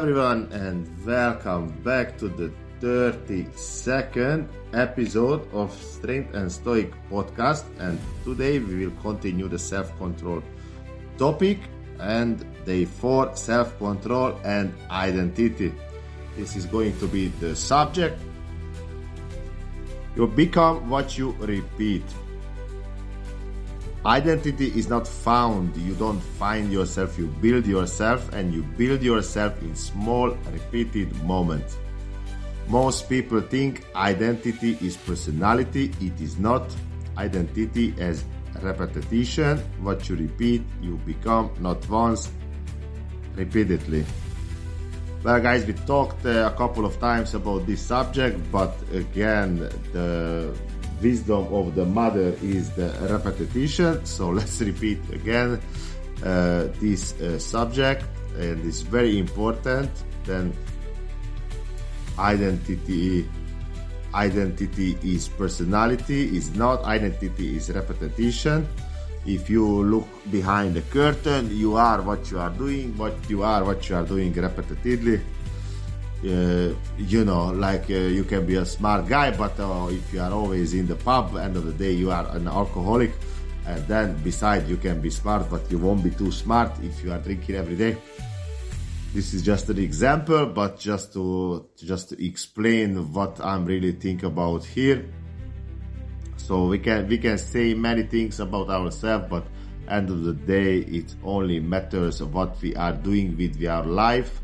everyone, and welcome back to the 32nd episode of Strenght&Stoic podcast. And today we will continue the self-control topic and day 4, self-control and identity. This is going to be the subject. You become what you repeat. Identity is not found. You don't find yourself, you build yourself, and you build yourself in small, repeated moments. Most people think identity is personality. It is not. Identity is repetition. What you repeat, you become, not once, repeatedly. Well, guys, we talked a couple of times about this subject, but again, the wisdom of the mother is the repetition. So let's repeat again this subject, and it's very important. Then identity is personality, is not. Identity is repetition. If you look behind the curtain, you are what you are doing. What you are doing repetitively. You can be a smart guy, but if you are always in the pub, end of the day you are an alcoholic. And then besides, you can be smart, but you won't be too smart if you are drinking every day. This is just an example, but just to explain what I'm really thinking about here. So we can say many things about ourselves, but end of the day, it only matters what we are doing with our life.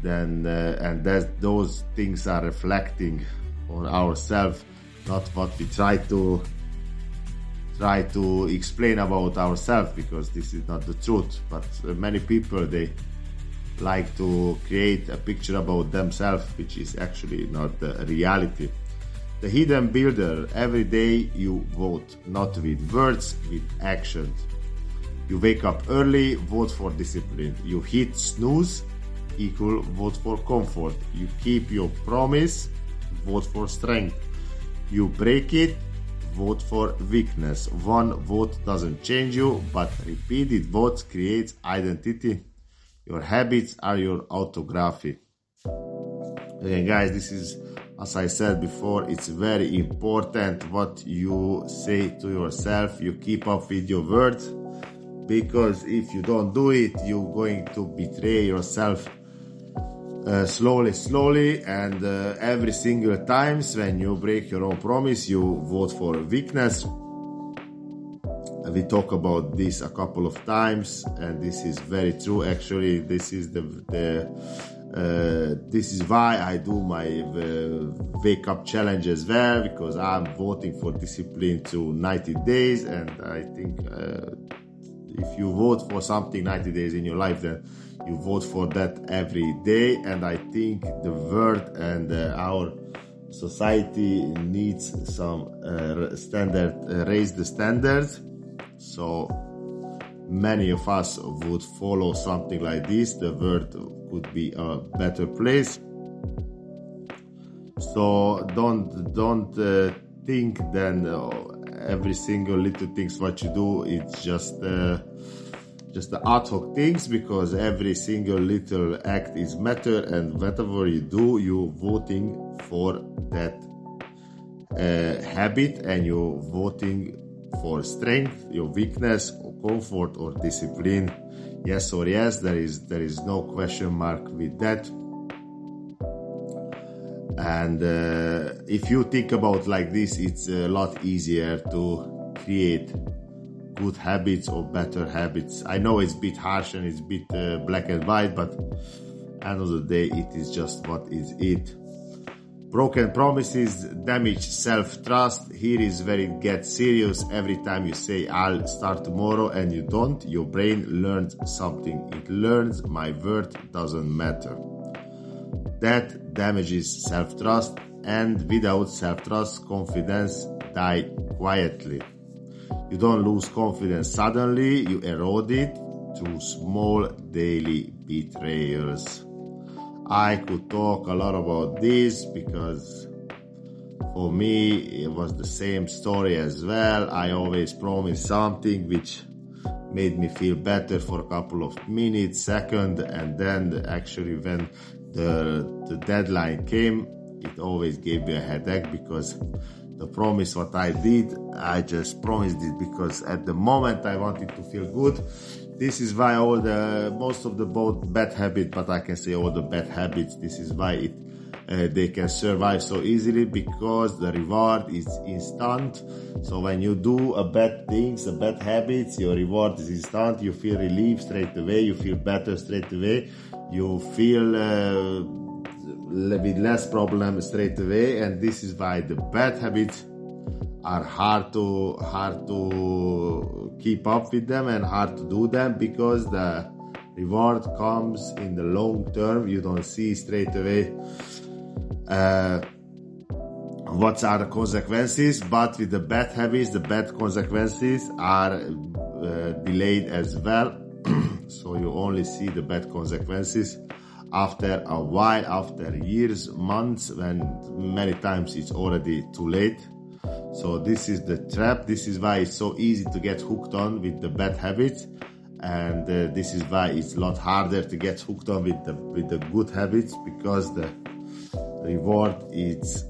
Then and those things are reflecting on ourselves, not what we try to explain about ourselves, because this is not the truth. But many people, they like to create a picture about themselves which is actually not the reality. The hidden builder. Every day you vote, not with words, with actions. You wake up early, vote for discipline. You hit snooze, equal vote for comfort. You keep your promise, vote for strength. You break it, vote for weakness. One vote doesn't change you, but repeated votes creates identity. Your habits are your autography. Again, guys, this is, as I said before, it's very important what you say to yourself. You keep up with your words, because if you don't do it, you're going to betray yourself slowly, and every single times when you break your own promise, you vote for weakness. We talk about this a couple of times, and this is very true. Actually, this is this is why I do my wake up challenge as well, because I'm voting for discipline to 90 days, and I think if you vote for something 90 days in your life, then you vote for that every day. And I think the world and our society needs some raise the standards. So many of us would follow something like this. The world could be a better place. So don't think then every single little things what you do, it's just the ad hoc things, because every single little act is matter, and whatever you do, you're voting for that habit, and you're voting for strength, your weakness, or comfort, or discipline. Yes or yes, there is no question mark with that. And if you think about like this, it's a lot easier to create good habits or better habits. I know it's a bit harsh and it's a bit black and white, but end of the day, it is just what is it. Broken promises damage self-trust. Here is where it gets serious. Every time you say, I'll start tomorrow, and you don't, your brain learns something. It learns my word doesn't matter. That damages self-trust, and without self-trust, confidence dies quietly. You don't lose confidence suddenly, you erode it through small daily betrayals. I could talk a lot about this, because for me it was the same story as well. I always promised something which made me feel better for a couple of minutes, seconds, and then actually when the deadline came, it always gave me a headache, because the promise what I did, I just promised it because at the moment I wanted to feel good. This is why most of the both bad habits, but I can say all the bad habits, this is why they can survive so easily, because the reward is instant. So when you do bad things, bad habits, your reward is instant. You feel relief straight away, you feel better straight away, you feel with less problems straight away. And this is why the bad habits are hard to keep up with them and hard to do them, because the reward comes in the long term. You don't see straight away what are the consequences, but with the bad habits, the bad consequences are delayed as well. So you only see the bad consequences after a while, after years, months, when many times it's already too late. So this is the trap. This is why it's so easy to get hooked on with the bad habits, and this is why it's a lot harder to get hooked on with the good habits, because the reward is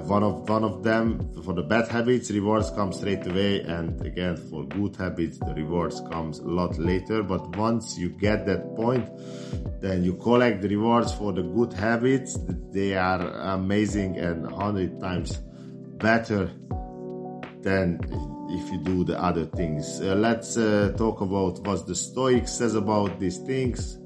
one of them. For the bad habits, rewards come straight away, and again for good habits, the rewards comes a lot later. But once you get that point, then you collect the rewards for the good habits. They are amazing and 100 times better than if you do the other things. Let's talk about what the Stoics says about these things.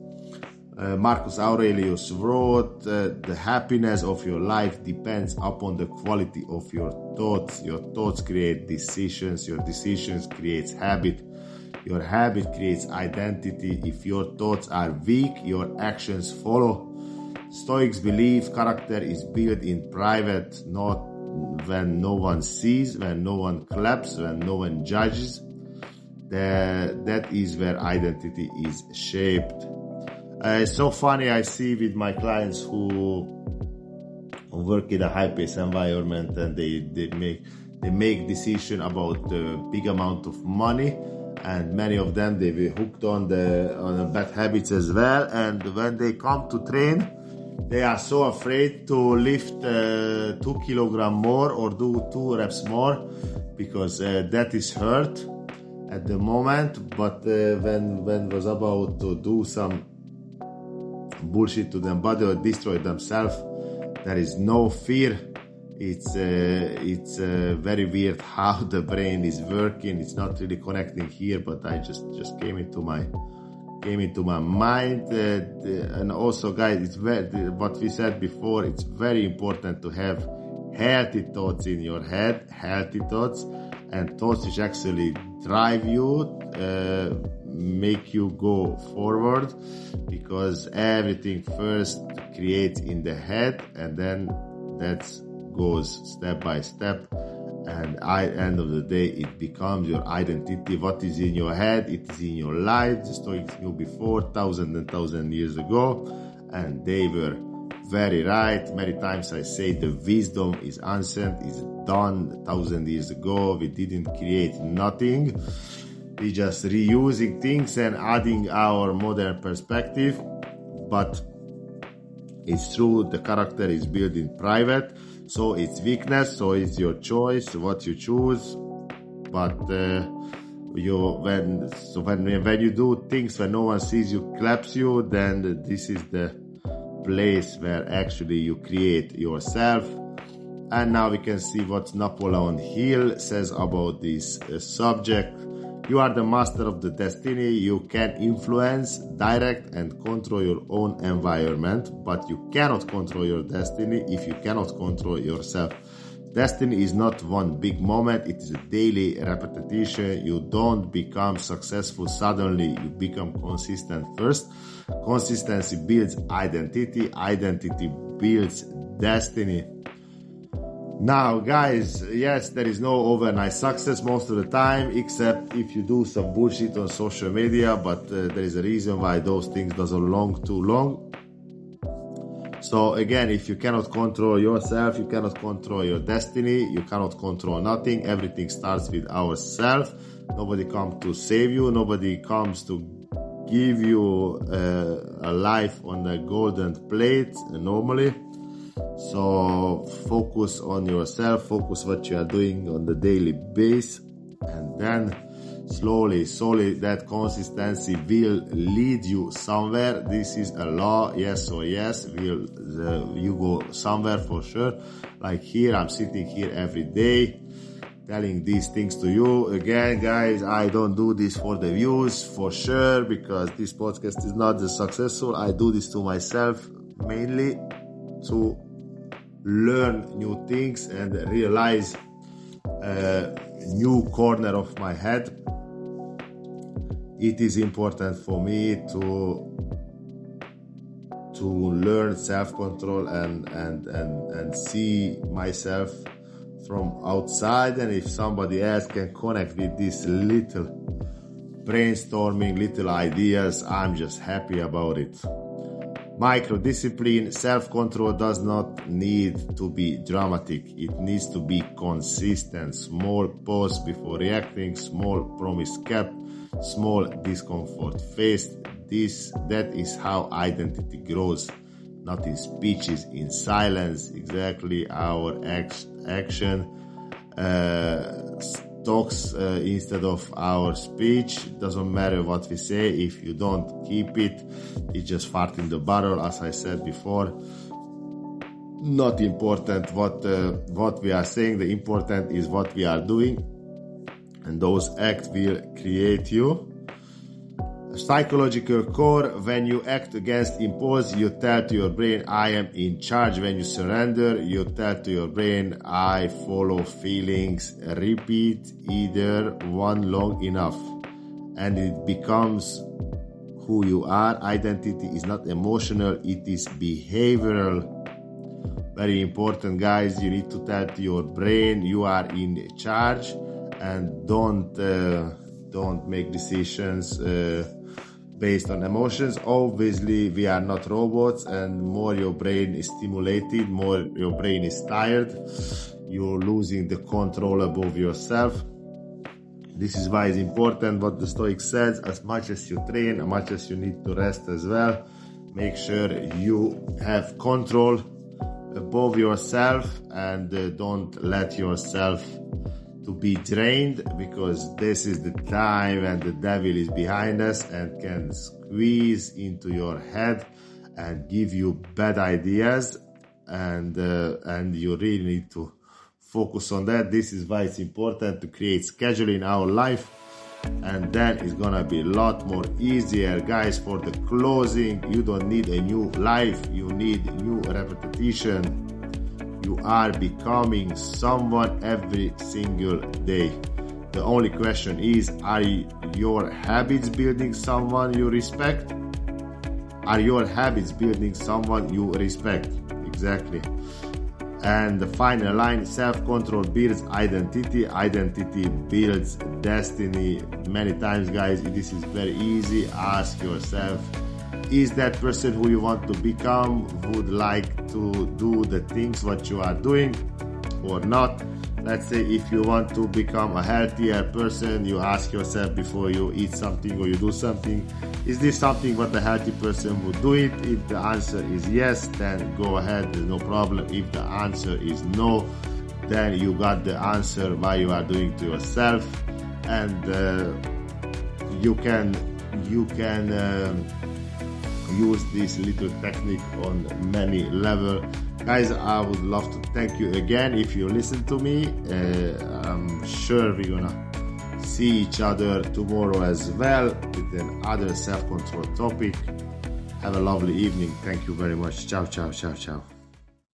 Marcus Aurelius wrote, the happiness of your life depends upon the quality of your thoughts. Your thoughts create decisions. Your decisions creates habit. Your habit creates identity. If your thoughts are weak, your actions follow. Stoics believe character is built in private, not when no one sees, when no one claps, when no one judges. That is where identity is shaped. It's so funny, I see with my clients who work in a high-paced environment, and they make decision about the big amount of money, and many of them they were hooked on the bad habits as well. And when they come to train, they are so afraid to lift 2 kilograms more or do 2 reps more, because that is hurt at the moment. But when was about to do some bullshit to them body or destroy themselves, there is no fear. It's very weird how the brain is working. It's not really connecting here, but I just came into my mind. And also, guys, it's what we said before. It's very important to have healthy thoughts in your head, healthy thoughts, and thoughts which actually drive you, make you go forward, because everything first creates in the head, and then that goes step by step, and at the end of the day it becomes your identity. What is in your head, it is in your life. The Stoics knew before, 1,000 years ago, and they were very right. Many times I say the wisdom is ancient, is done 1,000 years ago. We didn't create nothing. We just reusing things and adding our modern perspective. But it's true, the character is built in private, so it's weakness, so it's your choice what you choose. But when you do things when no one sees you, claps you, then this is the place where actually you create yourself. And now we can see what Napoleon Hill says about this subject. You are the master of the destiny. You can influence, direct, and control your own environment, but you cannot control your destiny if you cannot control yourself. Destiny is not one big moment, it is a daily repetition. You don't become successful suddenly, you become consistent first. Consistency builds identity, identity builds destiny. Now, guys, yes, there is no overnight success most of the time, except if you do some bullshit on social media, but there is a reason why those things doesn't long too long. So again, if you cannot control yourself, you cannot control your destiny, you cannot control nothing. Everything starts with ourselves. Nobody comes to save you. Nobody comes to give you a life on a golden plate normally. So focus on yourself, focus what you are doing on the daily basis, and then slowly that consistency will lead you somewhere. This is a law, yes or yes, you go somewhere for sure. Like here, I'm sitting here every day telling these things to you. Again, guys, I don't do this for the views for sure, because this podcast is not successful. I do this to myself mainly to learn new things and realize a new corner of my head. It is important for me to learn self-control and see myself from outside. And if somebody else can connect with this little brainstorming, little ideas, I'm just happy about it. Micro-discipline, self-control does not need to be dramatic. It needs to be consistent. Small pause before reacting, small promise kept, small discomfort faced. That is how identity grows. Not in speeches, in silence. Exactly, our action talks instead of our speech. Doesn't matter what we say, if you don't keep it, it's just fart in the barrel, as I said before. Not important what we are saying, the important is what we are doing, and those acts will create you. Psychological core, when you act against impulse, you tell to your brain, I am in charge. When you surrender, you tell to your brain, I follow feelings. Repeat either one long enough and it becomes who you are. Identity is not emotional, it is behavioral. Very important, guys. You need to tell to your brain you are in charge, and don't make decisions based on emotions. Obviously, we are not robots, and more your brain is stimulated, more your brain is tired, you're losing the control above yourself. This is why it's important what the Stoic says: as much as you train, as much as you need to rest as well. Make sure you have control above yourself, and don't let yourself to be drained, because this is the time when the devil is behind us and can squeeze into your head and give you bad ideas, and you really need to focus on that. This is why it's important to create schedule in our life, and then it's gonna be a lot more easier. Guys, for the closing, you don't need a new life, you need new repetition. You are becoming someone every single day. The only question is, are your habits building someone you respect? Are your habits building someone you respect? Exactly. And the final line, self-control builds identity. Identity builds destiny. Many times, guys, this is very easy. Ask yourself, is that person who you want to become would like to do the things what you are doing or not? Let's say if you want to become a healthier person, you ask yourself before you eat something or you do something, is this something what a healthy person would do it? If the answer is yes, then go ahead, there's no problem. If the answer is no, then you got the answer why you are doing to yourself, and you can use this little technique on many levels. Guys, I would love to thank you again if you listen to me. I'm sure we're gonna see each other tomorrow as well with another self-control topic. Have a lovely evening. Thank you very much. Ciao, ciao, ciao, ciao.